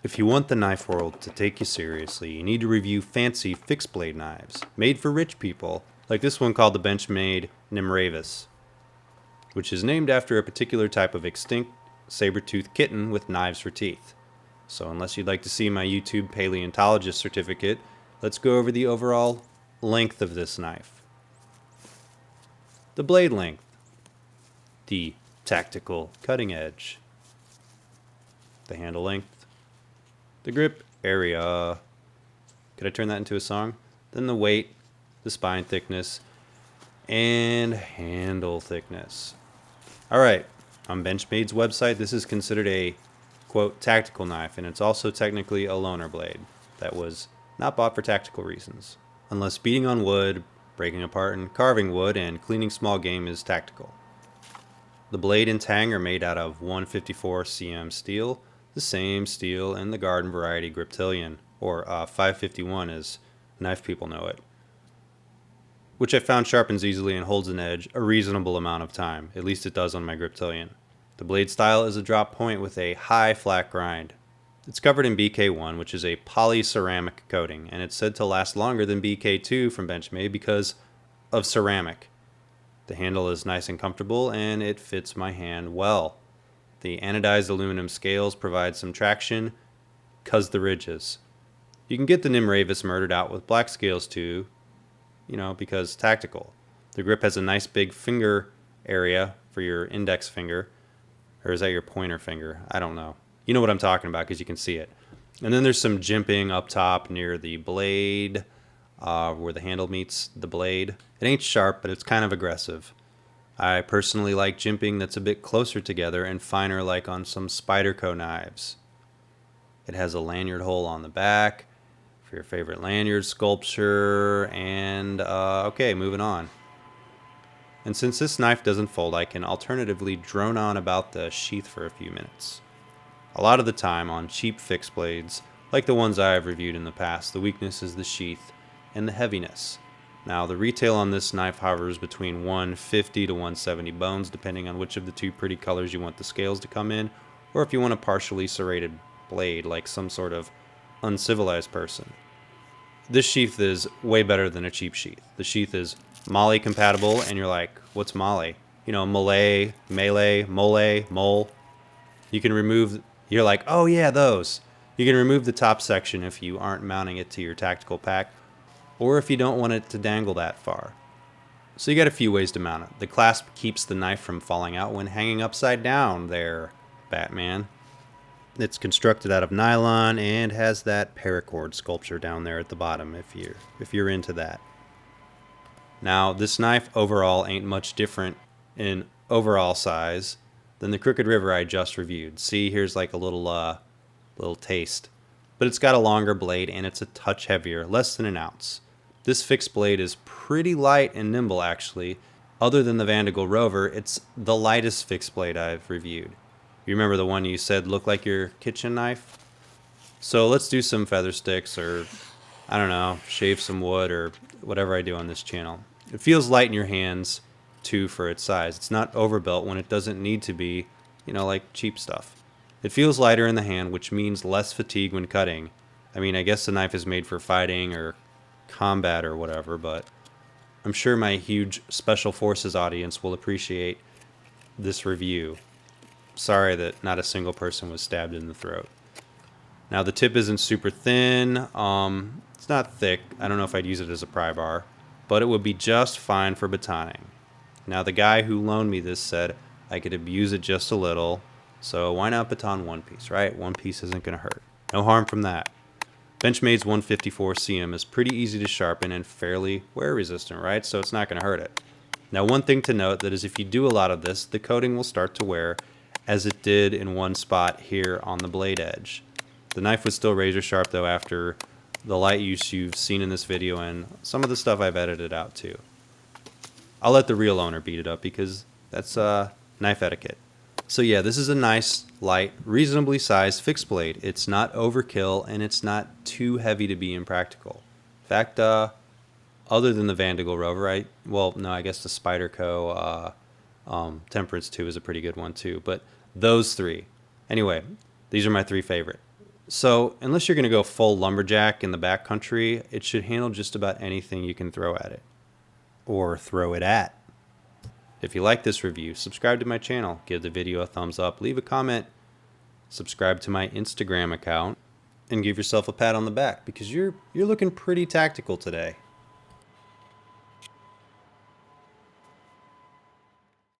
If you want the knife world to take you seriously, you need to review fancy fixed blade knives, made for rich people, like this one called the Benchmade Nimravus, which is named after a particular type of extinct saber-toothed kitten with knives for teeth. So unless you'd like to see my YouTube paleontologist certificate, let's go over the overall length of this knife. The blade length, the tactical cutting edge, the handle length, the grip area. Could I turn that into a song? Then the weight, the spine thickness, and handle thickness. Alright, on Benchmade's website, this is considered a, quote, tactical knife, and it's also technically a loaner blade that was not bought for tactical reasons, unless beating on wood, breaking apart and carving wood, and cleaning small game is tactical. The blade and tang are made out of 154 cm steel, the same steel in the garden variety Griptilian, or 551 as knife people know it, which I found sharpens easily and holds an edge a reasonable amount of time, at least it does on my Griptilian. The blade style is a drop point with a high flat grind. It's covered in BK1, which is a polyceramic coating, and it's said to last longer than BK2 from Benchmade because of ceramic. The handle is nice and comfortable, and it fits my hand well. The anodized aluminum scales provide some traction, cause the ridges. You can get the Nimravus murdered out with black scales too, because tactical. The grip has a nice big finger area for your index finger, or is that your pointer finger? I don't know. You know what I'm talking about because you can see it. And then there's some jimping up top near the blade, where the handle meets the blade. It ain't sharp, but it's kind of aggressive. I personally like jimping that's a bit closer together and finer, like on some Spyderco knives. It has a lanyard hole on the back for your favorite lanyard sculpture, and okay, moving on. And since this knife doesn't fold, I can alternatively drone on about the sheath for a few minutes. A lot of the time on cheap fixed blades, like the ones I have reviewed in the past, the weakness is the sheath and the heaviness. Now, the retail on this knife hovers between 150 to 170 bones, depending on which of the two pretty colors you want the scales to come in, or if you want a partially serrated blade like some sort of uncivilized person. This sheath is way better than a cheap sheath. The sheath is Molly compatible, and you're like, what's Molly? Malay, melee, mole. You can remove, you're like, oh yeah, those. You can remove the top section if you aren't mounting it to your tactical pack, or if you don't want it to dangle that far. So you got a few ways to mount it. The clasp keeps the knife from falling out when hanging upside down there, Batman. It's constructed out of nylon and has that paracord sculpture down there at the bottom if you're into that. Now, this knife overall ain't much different in overall size than the Crooked River I just reviewed. See, here's like a little taste. But it's got a longer blade and it's a touch heavier, less than an ounce. This fixed blade is pretty light and nimble actually. Other than the Vanderbilt Rover, it's the lightest fixed blade I've reviewed. You remember the one you said looked like your kitchen knife? So let's do some feather sticks, or I don't know, shave some wood, or whatever I do on this channel. It feels light in your hands too for its size. It's not overbuilt when it doesn't need to be, like cheap stuff. It feels lighter in the hand, which means less fatigue when cutting. I mean, I guess the knife is made for fighting or combat or whatever, but I'm sure my huge Special Forces audience will appreciate this review. Sorry that not a single person was stabbed in the throat. Now, the tip isn't super thin. It's not thick. I don't know if I'd use it as a pry bar, but it would be just fine for batoning. Now, the guy who loaned me this said I could abuse it just a little, so why not baton one piece, right? One piece isn't going to hurt. No harm from that. Benchmade's 154 cm is pretty easy to sharpen and fairly wear resistant, right? So it's not going to hurt it. Now, one thing to note that is if you do a lot of this, the coating will start to wear, as it did in one spot here on the blade edge. The knife was still razor sharp though after the light use you've seen in this video and some of the stuff I've edited out too. I'll let the real owner beat it up because that's knife etiquette. So yeah, this is a nice, light, reasonably sized fixed blade. It's not overkill and it's not too heavy to be impractical. In fact, other than the Vanderbilt Rover, I guess the Spyderco Temperance 2 is a pretty good one too, but those three. Anyway, these are my three favorite. So, unless you're going to go full lumberjack in the backcountry, it should handle just about anything you can throw at it. Or throw it at. If you like this review, subscribe to my channel, give the video a thumbs up, leave a comment, subscribe to my Instagram account, and give yourself a pat on the back because you're looking pretty tactical today.